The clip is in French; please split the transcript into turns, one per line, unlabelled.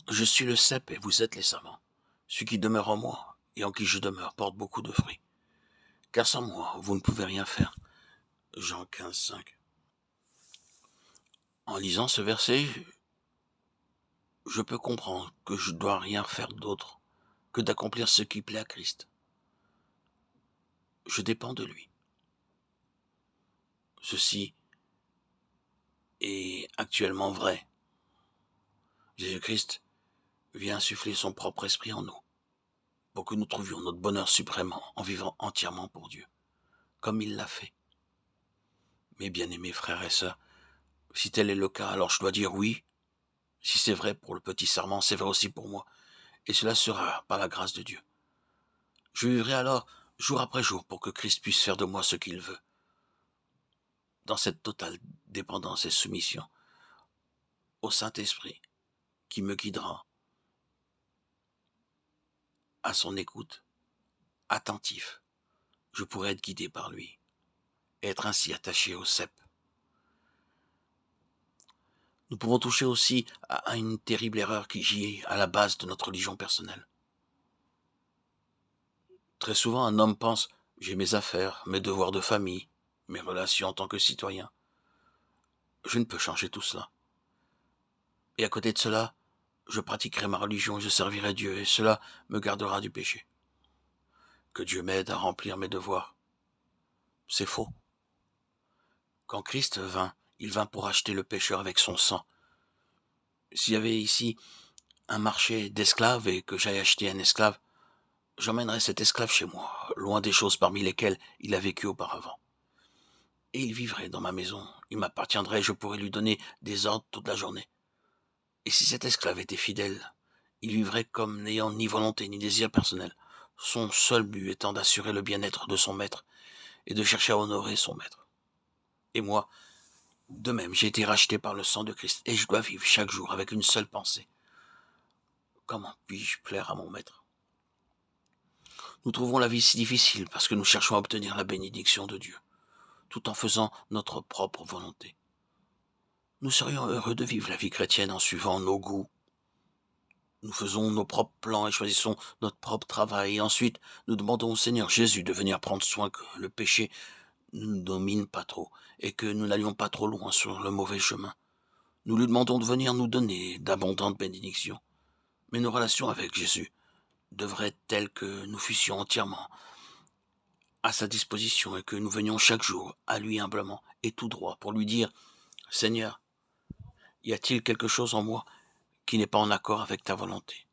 Je suis le cep et vous êtes les savants. Celui qui demeure en moi et en qui je demeure porte beaucoup de fruits. Car sans moi, vous ne pouvez rien faire. Jean 15, 5. En lisant ce verset, je peux comprendre que je dois rien faire d'autre que d'accomplir ce qui plaît à Christ. Je dépends de lui. Ceci est actuellement vrai. Jésus-Christ vient insuffler son propre esprit en nous, pour que nous trouvions notre bonheur suprême en vivant entièrement pour Dieu, comme il l'a fait. Mes bien-aimés frères et sœurs, si tel est le cas, alors je dois dire oui. Si c'est vrai pour le petit serment, c'est vrai aussi pour moi. Et cela sera par la grâce de Dieu. Je vivrai alors jour après jour pour que Christ puisse faire de moi ce qu'il veut, dans cette totale dépendance et soumission au Saint-Esprit qui me guidera à son écoute, attentif. Je pourrai être guidé par lui et être ainsi attaché au cep. Nous pouvons toucher aussi à une terrible erreur qui gît à la base de notre religion personnelle. Très souvent, un homme pense « j'ai mes affaires, mes devoirs de famille, mes relations en tant que citoyen. Je ne peux changer tout cela. Et à côté de cela, je pratiquerai ma religion et je servirai Dieu, et cela me gardera du péché. Que Dieu m'aide à remplir mes devoirs. » C'est faux. Quand Christ vint, il vint pour acheter le pécheur avec son sang. S'il y avait ici un marché d'esclaves et que j'aille acheter un esclave, j'emmènerai cet esclave chez moi, loin des choses parmi lesquelles il a vécu auparavant. Et il vivrait dans ma maison, il m'appartiendrait, je pourrais lui donner des ordres toute la journée. Et si cet esclave était fidèle, il vivrait comme n'ayant ni volonté ni désir personnel, son seul but étant d'assurer le bien-être de son maître et de chercher à honorer son maître. Et moi, de même, j'ai été racheté par le sang de Christ et je dois vivre chaque jour avec une seule pensée. Comment puis-je plaire à mon maître ? Nous trouvons la vie si difficile parce que nous cherchons à obtenir la bénédiction de Dieu, tout en faisant notre propre volonté. Nous serions heureux de vivre la vie chrétienne en suivant nos goûts. Nous faisons nos propres plans et choisissons notre propre travail. Et ensuite, nous demandons au Seigneur Jésus de venir prendre soin que le péché ne nous domine pas trop et que nous n'allions pas trop loin sur le mauvais chemin. Nous lui demandons de venir nous donner d'abondantes bénédictions. Mais nos relations avec Jésus devraient être telles que nous fussions entièrement à sa disposition et que nous venions chaque jour à lui humblement et tout droit pour lui dire « Seigneur, y a-t-il quelque chose en moi qui n'est pas en accord avec ta volonté ?